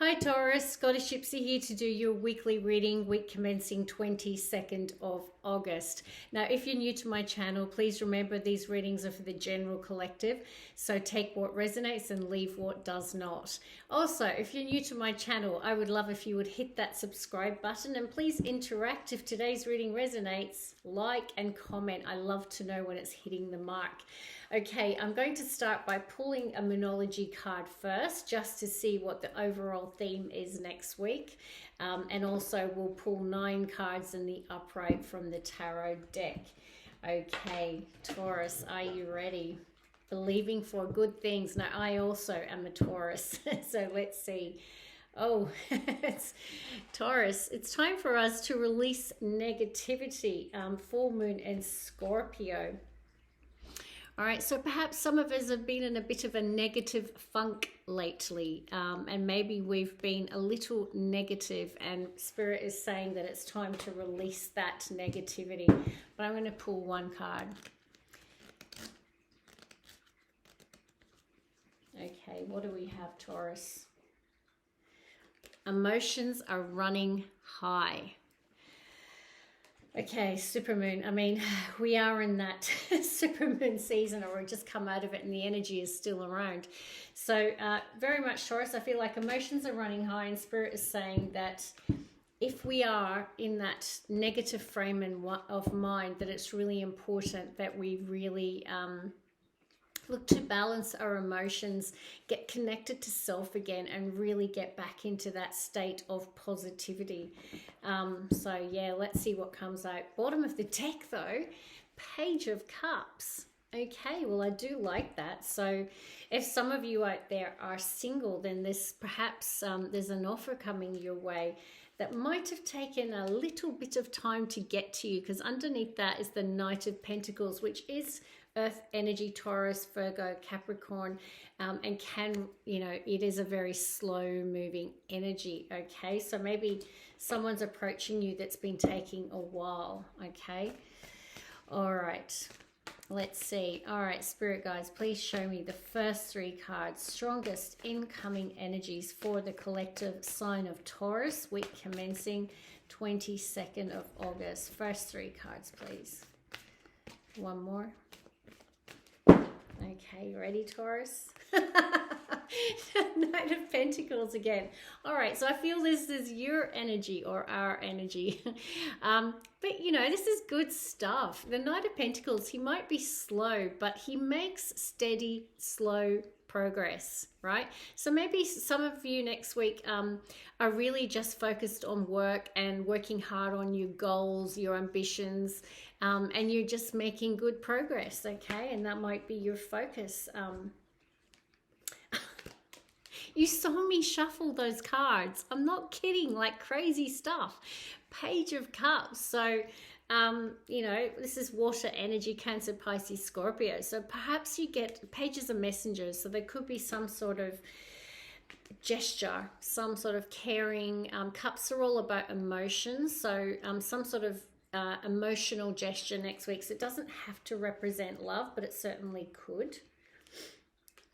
Hi Taurus, Scottish Gypsy here to do your weekly reading, week commencing 22nd of August. Now, if you're new to my channel, please remember these readings are for the general collective, so take what resonates and leave what does not. Also, if you're new to my channel, I would love if you would hit that subscribe button and please interact if today's reading resonates, like and comment. I love to know when it's hitting the mark. Okay, I'm going to start by pulling a Moonology card first, just to see what the overall theme is next week. And also we'll pull 9 cards in the upright from the tarot deck. Okay, Taurus, are you ready? Believing for good things. Now, I also am a Taurus, so let's see. Oh, it's Taurus. It's time for us to release negativity. Full moon and Scorpio. All right, so perhaps some of us have been in a bit of a negative funk lately, and maybe we've been a little negative, and Spirit is saying that it's time to release that negativity. But I'm going to pull one card. Okay, what do we have, Taurus? Emotions are running high. Okay, supermoon. I mean, we are in that supermoon season, or we've just come out of it and the energy is still around. So very much, Taurus, I feel like emotions are running high, and Spirit is saying that if we are in that negative frame of mind, that it's really important that we really look to balance our emotions, get connected to self again, and really get back into that state of positivity. So yeah, let's see what comes out. Bottom of the deck though, Page of Cups. Okay, well, I do like that. So if some of you out there are single, then this perhaps there's an offer coming your way that might have taken a little bit of time to get to you, because underneath that is the Knight of Pentacles, which is Earth energy, Taurus, Virgo, Capricorn, and can, you know, it is a very slow moving energy. Okay, so maybe someone's approaching you that's been taking a while. Okay, all right, let's see. All right, Spirit guides, please show me the first 3 cards, strongest incoming energies for the collective sign of Taurus, week commencing 22nd of August. First 3 cards, please. One more. Okay, you ready, Taurus? Knight of Pentacles again. All right, so I feel this is your energy or our energy. But, you know, this is good stuff. The Knight of Pentacles, he might be slow, but he makes steady, slow progress, right? So maybe some of you next week are really just focused on work and working hard on your goals, your ambitions, and you're just making good progress, okay? And that might be your focus. You saw me shuffle those cards. I'm not kidding, like crazy stuff. Page of Cups. So, you know, this is water energy, Cancer, Pisces, Scorpio. So perhaps you get pages of messengers. So there could be some sort of gesture, some sort of caring. Cups are all about emotions. So some sort of emotional gesture next week. So it doesn't have to represent love, but it certainly could.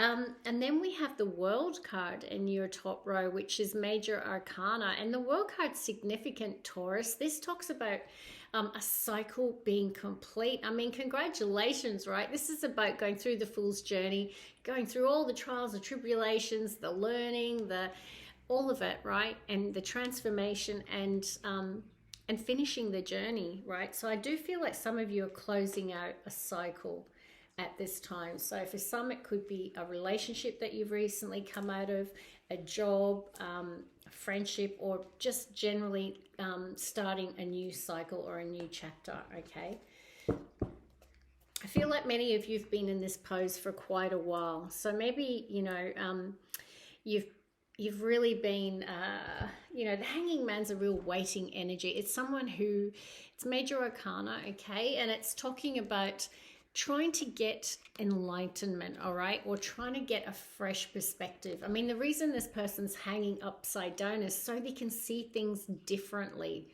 And then we have the World card in your top row, which is Major Arcana. And the World card's significant, Taurus. This talks about a cycle being complete. I mean, congratulations, right? This is about going through the Fool's Journey, going through all the trials, the tribulations, the learning, all of it, right? And the transformation and finishing the journey, right? So I do feel like some of you are closing out a cycle at this time. So for some, it could be a relationship that you've recently come out of, a job, a friendship, or just generally starting a new cycle or a new chapter, okay? I feel like many of you have been in this pose for quite a while. So maybe, you know, you've really been, you know, the Hanging Man's a real waiting energy. It's someone who, it's Major Arcana, okay? And it's talking about trying to get enlightenment, all right, or trying to get a fresh perspective. I mean, the reason this person's hanging upside down is so they can see things differently,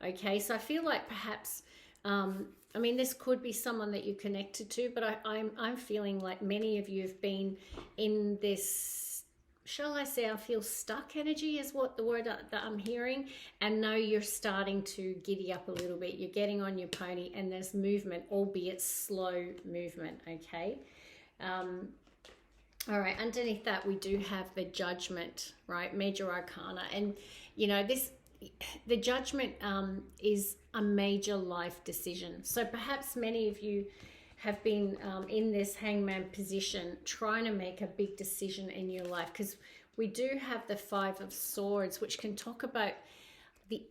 okay? So I feel like perhaps, I mean, this could be someone that you're connected to, but I'm feeling like many of you have been in this shall I say, I feel stuck energy is what the word that I'm hearing. And now you're starting to giddy up a little bit. You're getting on your pony and there's movement, albeit slow movement, okay? All right, underneath that we do have the Judgment, right? Major Arcana. And, you know, the Judgment is a major life decision. So perhaps many of you have been in this hangman position trying to make a big decision in your life, because we do have the Five of Swords, which can talk about the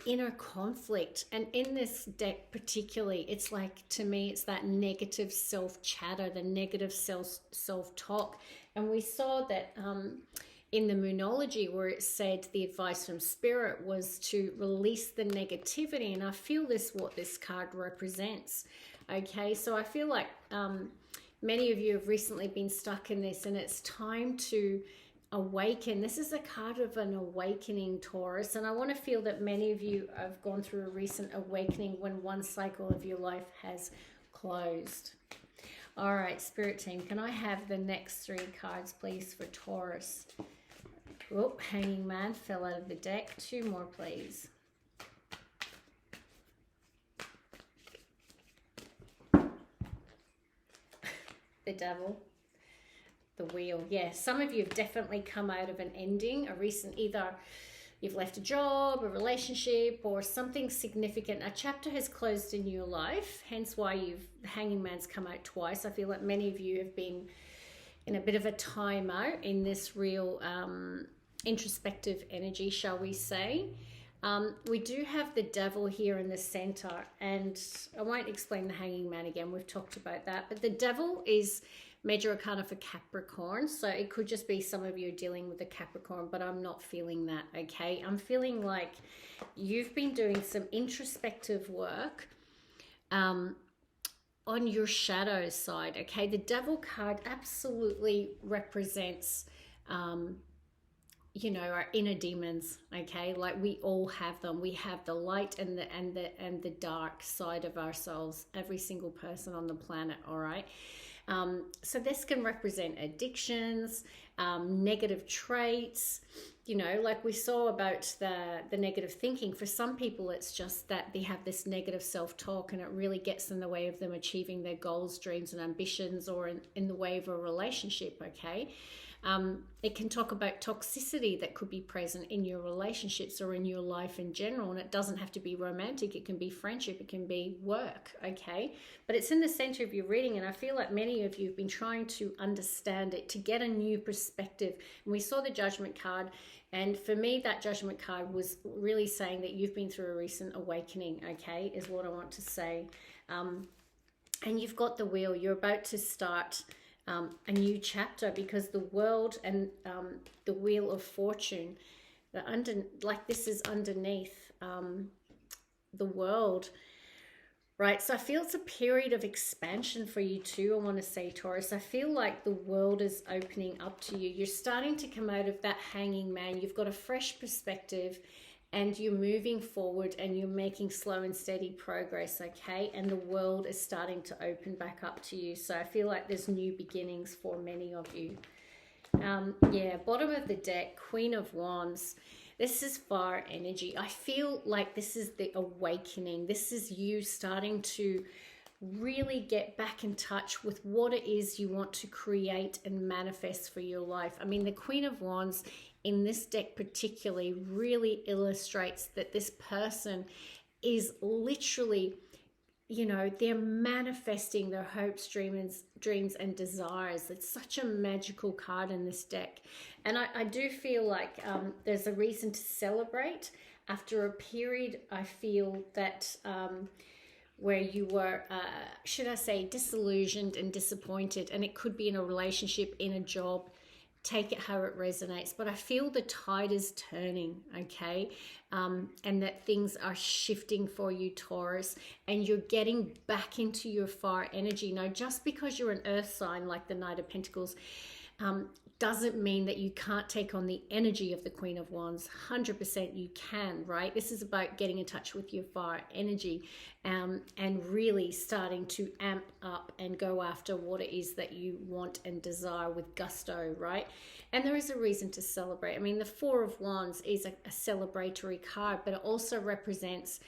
inner conflict. And in this deck particularly, it's like, to me, it's that negative self chatter, the negative self talk. And we saw that in the Moonology, where it said the advice from Spirit was to release the negativity, and I feel what this card represents. Okay, so I feel like many of you have recently been stuck in this, and it's time to awaken. This is a card of an awakening, Taurus, and I want to feel that many of you have gone through a recent awakening when one cycle of your life has closed. All right, Spirit team, can I have the next 3 cards, please, for Taurus? Oh, Hanging Man fell out of the deck. 2 more, please. The Devil. The Wheel. Yeah, some of you have definitely come out of an ending, a recent, either you've left a job, a relationship, or something significant. A chapter has closed in your life, hence why the Hanging Man's come out twice. I feel like many of you have been in a bit of a timeout in this real introspective energy, shall we say. We do have the Devil here in the center, and I won't explain the Hanging Man again. We've talked about that, but the Devil is Major Arcana for Capricorn, so it could just be some of you dealing with the Capricorn, but I'm not feeling that, okay? I'm feeling like you've been doing some introspective work on your shadow side, okay? The Devil card absolutely represents our inner demons, okay? Like, we all have them. We have the light and the dark side of ourselves, every single person on the planet, all right? So this can represent addictions, negative traits, like we saw about the negative thinking. For some people, it's just that they have this negative self-talk, and it really gets in the way of them achieving their goals, dreams, and ambitions, or in the way of a relationship, okay? It can talk about toxicity that could be present in your relationships or in your life in general, and it doesn't have to be romantic. It can be friendship, it can be work, okay? But it's in the center of your reading, and I feel like many of you have been trying to understand it, to get a new perspective. And we saw the Judgment card, and for me, that Judgment card was really saying that you've been through a recent awakening, okay, is what I want to say. And you've got the Wheel. You're about to start a new chapter, because the World and the Wheel of Fortune, this is underneath the World, right? So I feel it's a period of expansion for you too, I want to say, Taurus. I feel like the world is opening up to you. You're starting to come out of that Hanging Man. You've got a fresh perspective, and you're moving forward, and you're making slow and steady progress, okay? And the world is starting to open back up to you. So I feel like there's new beginnings for many of you. Yeah, bottom of the deck, Queen of Wands. This is fire energy. I feel like this is the awakening. This is you starting to really get back in touch with what it is you want to create and manifest for your life. I mean, the Queen of Wands in this deck particularly really illustrates that this person is literally, they're manifesting their hopes, dreams and desires. It's such a magical card in this deck. And I do feel like there's a reason to celebrate after a period, I feel that where you were, should I say, disillusioned and disappointed. And it could be in a relationship, in a job. Take it how it resonates, but I feel the tide is turning, okay? And that things are shifting for you, Taurus, and you're getting back into your fire energy. Now, just because you're an earth sign like the Knight of Pentacles doesn't mean that you can't take on the energy of the Queen of Wands. 100% you can, right? This is about getting in touch with your fire energy, and really starting to amp up and go after what it is that you want and desire with gusto, right? And there is a reason to celebrate. I mean, the Four of Wands is a celebratory card, but it also represents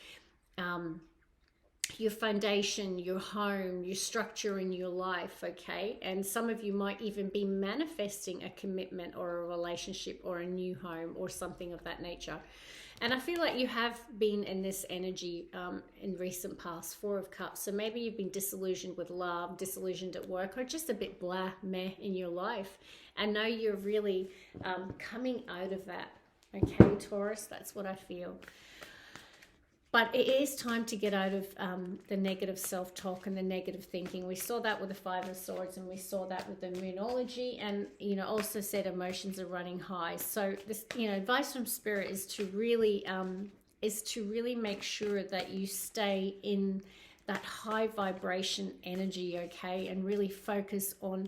your foundation, your home, your structure in your life, okay? And some of you might even be manifesting a commitment or a relationship or a new home or something of that nature. And I feel like you have been in this energy in recent past, Four of Cups. So maybe you've been disillusioned with love, disillusioned at work, or just a bit blah, meh in your life. And now you're really coming out of that, okay, Taurus? That's what I feel. But it is time to get out of the negative self-talk and the negative thinking. We saw that with the Five of Swords, and we saw that with the Moonology, and also said emotions are running high. So this, advice from Spirit is to really make sure that you stay in that high vibration energy, okay, and really focus on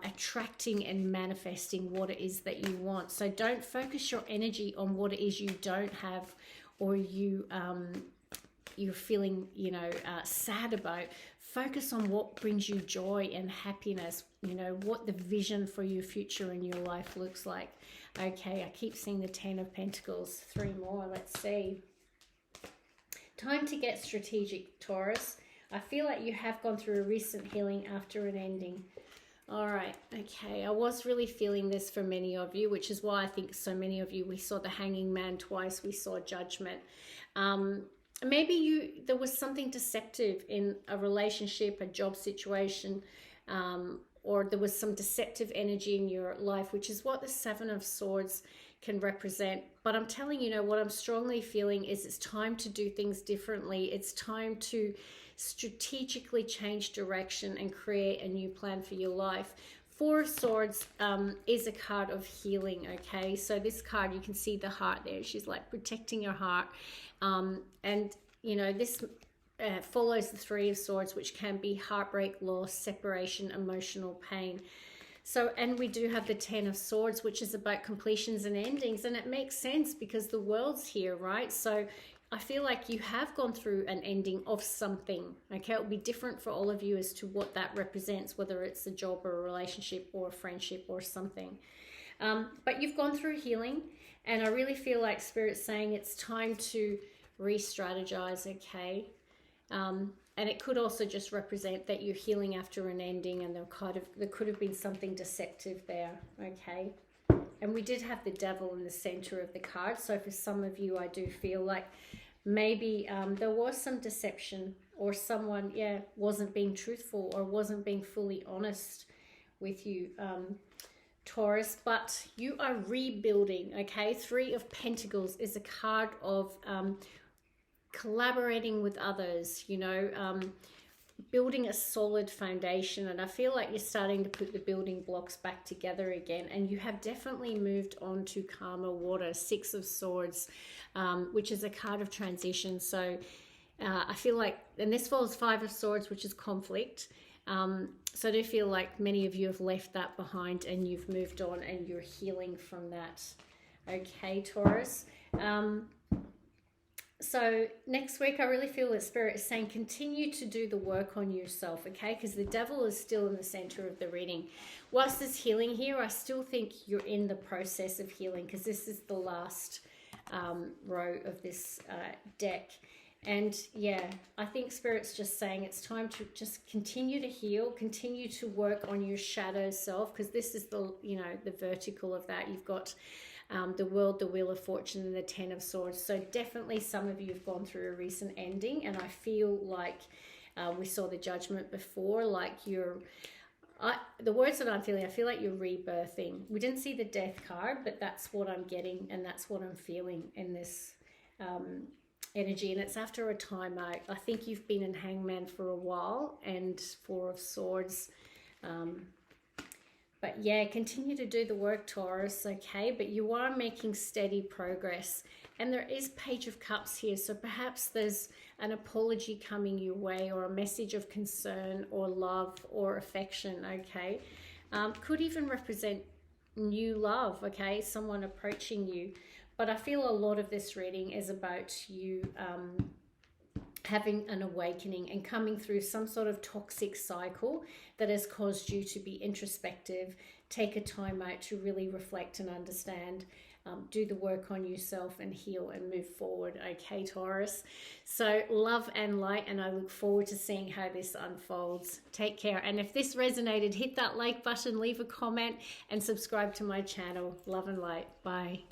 attracting and manifesting what it is that you want. So don't focus your energy on what it is you don't have, or you're feeling sad about. Focus on what brings you joy and happiness, what the vision for your future in your life looks like. Okay, I keep seeing the Ten of Pentacles. 3 more, let's see. Time to get strategic, Taurus. I feel like you have gone through a recent healing after an ending. All right, okay, I was really feeling this for many of you, which is why I think so many of you, we saw the Hanging Man twice, we saw Judgment. Maybe there was something deceptive in a relationship, a job situation, or there was some deceptive energy in your life, which is what the Seven of Swords can represent. But I'm telling you, what I'm strongly feeling is it's time to do things differently. It's time to strategically change direction and create a new plan for your life. Four of Swords is a card of healing, okay? So this card, you can see the heart there. She's like protecting your heart. This follows the Three of Swords, which can be heartbreak, loss, separation, emotional pain. So, and we do have the Ten of Swords, which is about completions and endings. And it makes sense because the world's here, right? So I feel like you have gone through an ending of something, okay? It will be different for all of you as to what that represents, whether it's a job or a relationship or a friendship or something. But you've gone through healing, and I really feel like Spirit's saying it's time to re-strategize, okay? And it could also just represent that you're healing after an ending, and there could have been something deceptive there, okay? And we did have the Devil in the center of the card. So for some of you, I do feel like maybe there was some deception, or someone, wasn't being truthful or wasn't being fully honest with you, Taurus. But you are rebuilding, okay? Three of Pentacles is a card of collaborating with others, building a solid foundation. And I feel like you're starting to put the building blocks back together again, and you have definitely moved on to calmer water. Six of Swords, which is a card of transition. So I feel like, and this follows Five of Swords, which is conflict. So I do feel like many of you have left that behind and you've moved on and you're healing from that. Okay, Taurus. So next week, I really feel that Spirit is saying continue to do the work on yourself, okay? Because the Devil is still in the center of the reading. Whilst there's healing here, I still think you're in the process of healing, because this is the last row of this deck. And I think Spirit's just saying it's time to just continue to heal, continue to work on your shadow self, because this is the, the vertical of that. You've got the World, the Wheel of Fortune, and the Ten of Swords. So definitely some of you have gone through a recent ending, and I feel like we saw the Judgment before, like the words that I'm feeling, I feel like you're rebirthing. We didn't see the Death card, but that's what I'm getting, and that's what I'm feeling in this energy. And it's after a time out. I think you've been in Hangman for a while, and Four of Swords. But continue to do the work, Taurus, okay? But you are making steady progress. And there is Page of Cups here, so perhaps there's an apology coming your way, or a message of concern or love or affection, okay? Could even represent new love, okay, someone approaching you. But I feel a lot of this reading is about you having an awakening and coming through some sort of toxic cycle that has caused you to be introspective, take a time out to really reflect and understand, do the work on yourself and heal and move forward. Okay, Taurus. So love and light, and I look forward to seeing how this unfolds. Take care. And if this resonated, hit that like button, leave a comment, and subscribe to my channel. Love and light. Bye.